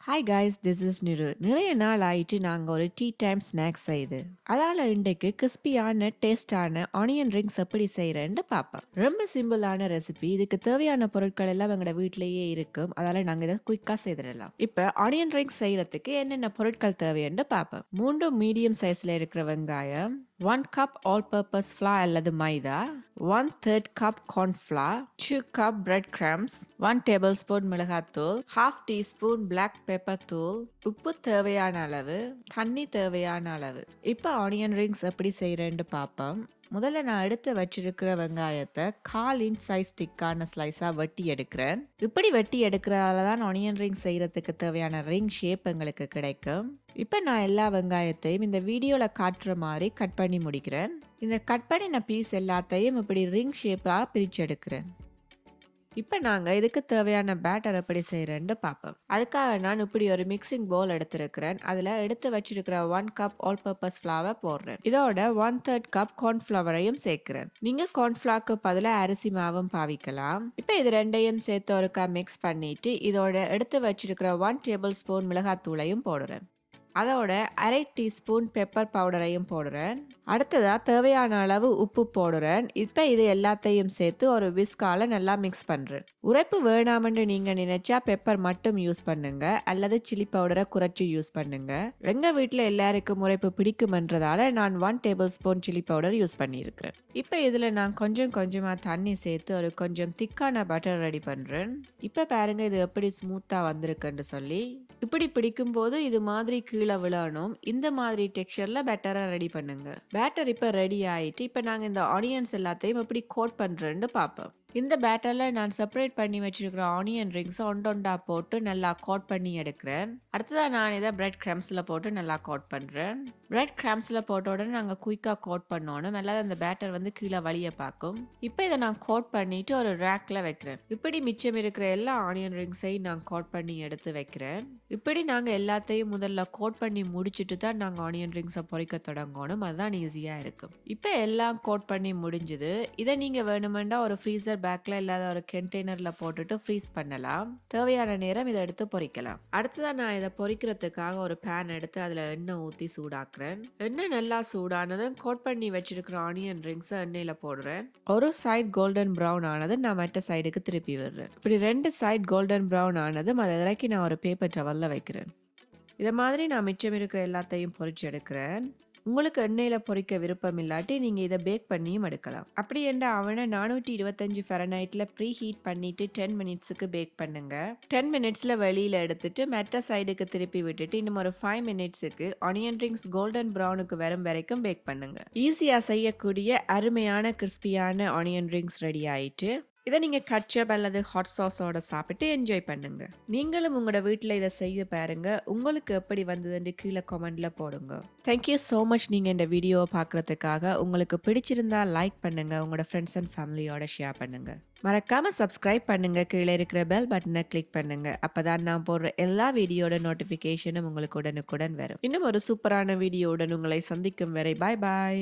Hi guys, this is Niru. நிறைய நாள் ஆயிட்டு நாங்கள் ஒரு டீ டைம் ஸ்நாக்ஸ் செய்து அதால் இன்றைக்கு கிறிஸ்பியான டேஸ்டான ஆனியன் ரிங்ஸ் எப்படி செய்கிறேன்னு பார்ப்போம். ரொம்ப சிம்பிளான ரெசிபி. இதுக்கு தேவையான பொருட்கள் எல்லாம் எங்களோட வீட்டிலேயே இருக்கும். அதால் நாங்கள் இதை குயிக்காக செய்திடலாம். இப்போ ஆனியன் ரிங்ஸ் செய்கிறதுக்கு என்னென்ன பொருட்கள் தேவைன்னு பார்ப்போம். 3 மீடியம் சைஸில் இருக்கிற வெங்காயம், 1 cup all-purpose flour அல்லது மைதா, 1/3 cup corn flour, 2 cup bread crumbs, 1 tablespoon மிளகாத்தூள், 1/2 teaspoon black pepper தூள், உப்பு தேவையான அளவு, தண்ணி தேவையான அளவு. இப்போ ஆனியன் ரிங்ஸ் எப்படி செய்யறேன்னு பார்ப்போம். முதல்ல நான் எடுத்து வச்சிருக்கிற வெங்காயத்தை 1/4 inch சைஸ் திக்கான ஸ்லைஸா வெட்டி எடுக்கிறேன். இப்படி வெட்டி எடுக்கிறதால தான் ஆனியன் ரிங் செய்யறதுக்கு தேவையான ரிங் ஷேப் எங்களுக்கு கிடைக்கும். இப்போ நான் எல்லா வெங்காயத்தையும் இந்த வீடியோவில் காட்டுற மாதிரி கட் பண்ணி முடிக்கிறேன். இந்த கட் பண்ணின பீஸ் எல்லாத்தையும் இப்படி ரிங் ஷேப்பாக பிரித்து எடுக்கிறேன். இப்போ நாங்கள் இதுக்கு தேவையான பேட்டர் எப்படி செய்கிறேன்னு பார்ப்போம். அதுக்காக நான் இப்படி ஒரு மிக்சிங் பவுல் எடுத்துருக்கிறேன். அதில் எடுத்து வச்சிருக்கிற 1 cup all-purpose flour போடுறேன். இதோட 1/3 cup கார்ன்ஃப்ளவரையும் சேர்க்கிறேன். நீங்கள் கார்ன்ஃப்ளவருக்கு பதிலாக அரிசி மாவும் பாவிக்கலாம். இப்போ இது ரெண்டையும் சேர்த்து ஒருக்கா மிக்ஸ் பண்ணிட்டு இதோட எடுத்து வச்சிருக்கிற 1 tablespoon மிளகாத்தூளையும் போடுறேன். அதோட 1/2 teaspoon பெப்பர் பவுடரையும் போடுறேன். அடுத்ததாக தேவையான அளவு உப்பு போடுறேன். இப்போ இது எல்லாத்தையும் சேர்த்து ஒரு விஸ்கால நல்லா மிக்ஸ் பண்ணுறேன். உரைப்பு வேணாமென்று நீங்கள் நினைச்சா பெப்பர் மட்டும் யூஸ் பண்ணுங்க, அல்லது சில்லி பவுடரை குறைச்சி யூஸ் பண்ணுங்க. எங்கள் வீட்டில் எல்லாருக்கும் உரைப்பு பிடிக்குமென்றதால நான் 1 tablespoon சில்லி பவுடர் யூஸ் பண்ணியிருக்கிறேன். இப்போ இதில் நான் கொஞ்சம் கொஞ்சமாக தண்ணி சேர்த்து ஒரு கொஞ்சம் திக்கான பட்டர் ரெடி பண்ணுறேன். இப்போ பாருங்க இது எப்படி ஸ்மூத்தாக வந்திருக்குன்னு சொல்லி. இப்படி பிடிக்கும் போது இது மாதிரி கீழே விழணும். இந்த மாதிரி டெக்ஸ்சர்ல பேட்டரை ரெடி பண்ணுங்க. பேட்டர் இப்போ ரெடி ஆயிட்டு இப்போ நாங்கள் இந்த ஆனியன்ஸ் எல்லாத்தையும் எப்படி கோட் பண்ணுறேன்னு பார்ப்போம். இந்த பேட்டரில் நான் செப்பரேட் பண்ணி வச்சிருக்கிற ஆனியன் ரிங்ஸை ஒண்டொண்டா போட்டு நல்லா கோட் பண்ணி எடுக்கிறேன். அடுத்ததாக நான் இதை பிரெட் கிரம்ஸில் போட்டு நல்லா கோட் பண்ணுறேன். பிரெட் கிரம்ஸில் போட்ட உடனே நாங்கள் குயிக்காக கோட் பண்ணணும். நல்லா அந்த பேட்டர் வந்து கீழே வழியை பார்க்கும். இப்போ இதை நான் கோட் பண்ணிட்டு ஒரு ரேக்கில் வைக்கிறேன். இப்படி மிச்சம் இருக்கிற எல்லா ஆனியன் ரிங்ஸையும் நான் கோட் பண்ணி எடுத்து வைக்கிறேன். இப்படி நாங்கள் எல்லாத்தையும் முதல்ல கோட் பண்ணி முடிச்சுட்டு தான் நாங்கள் ஆனியன் ரிங்ஸை பொறிக்க தொடங்கணும். அதுதான் ஈஸியாக இருக்கும். இப்போ எல்லாம் கோட் பண்ணி முடிஞ்சுது. இதை நீங்கள் வேணுமெண்டா ஒரு ஃப்ரீசர் பேக்ல இல்லாத ஒரு கண்டெய்னர்ல போட்டுட்டு ஃப்ரீஸ் பண்ணலாம். தேவையான நேரம் இதை எடுத்து பொரிக்கலாம். அடுத்ததான் நான் இதை பொரிக்கிறதுக்காக ஒரு பேன் எடுத்து அதுல எண்ணெய் ஊற்றி சூடாக்குறேன். எண்ணெய் நல்லா சூடானதும் கோட் பண்ணி வச்சிருக்கிற ஆனியன் ரிங்ஸை எண்ணெயில போடுறேன். ஒரு சைட் கோல்டன் ப்ரௌன் ஆனது நான் மற்ற சைடுக்கு திருப்பி விடுறேன். இப்படி 2 சைட் கோல்டன் ப்ரௌன் ஆனதும் அதை இறக்கி நான் ஒரு பேப்பர் டவல்ல வைக்கிறேன். இதை மாதிரி நான் மிச்சம் இருக்கிற எல்லாத்தையும் பொரிச்சு எடுக்கிறேன். உங்களுக்கு எண்ணெயில் பொரிக்க விருப்பம் இல்லாட்டி நீங்கள் இதை பேக் பண்ணியும் எடுக்கலாம். அப்படி என்ற அவனை 425 ஃபெரனைட்டில் ப்ரீ ஹீட் பண்ணிட்டு 10 மினிட்ஸுக்கு பேக் பண்ணுங்க. 10 மினிட்ஸில் வெளியில் எடுத்துட்டு மற்ற சைடுக்கு திருப்பி விட்டுட்டு இன்னும் ஒரு 5 மினிட்ஸுக்கு ஆனியன் ரிங்ஸ் கோல்டன் ப்ரௌனுக்கு வரும் வரைக்கும் பேக் பண்ணுங்க. ஈஸியாக செய்யக்கூடிய அருமையான கிறிஸ்பியான ஆனியன் ரிங்ஸ் ரெடி ஆயிட்டு இதை நீங்கள் கட்சப் அல்லது ஹாட் சாஸோட சாப்பிட்டு என்ஜாய் பண்ணுங்க. நீங்களும் உங்களோட வீட்டில் இதை செய்ய பாருங்க. உங்களுக்கு எப்படி வந்ததுன்னு கீழே கமெண்ட்ல போடுங்க. தேங்க்யூ ஸோ மச் நீங்கள் இந்த வீடியோவை பார்க்குறதுக்காக. உங்களுக்கு பிடிச்சிருந்தா லைக் பண்ணுங்க, உங்களோட ஃப்ரெண்ட்ஸ் அண்ட் ஃபேமிலியோட ஷேர் பண்ணுங்க. மறக்காம சப்ஸ்கிரைப் பண்ணுங்க. கீழே இருக்கிற பெல் பட்டனை கிளிக் பண்ணுங்க. அப்பதான் நான் போடுற எல்லா வீடியோட நோட்டிஃபிகேஷனும் உங்களுக்கு உடனுக்குடன் வரும். இன்னும் ஒரு சூப்பரான வீடியோவுடன் உங்களை சந்திக்கும் வரை பாய் பாய்.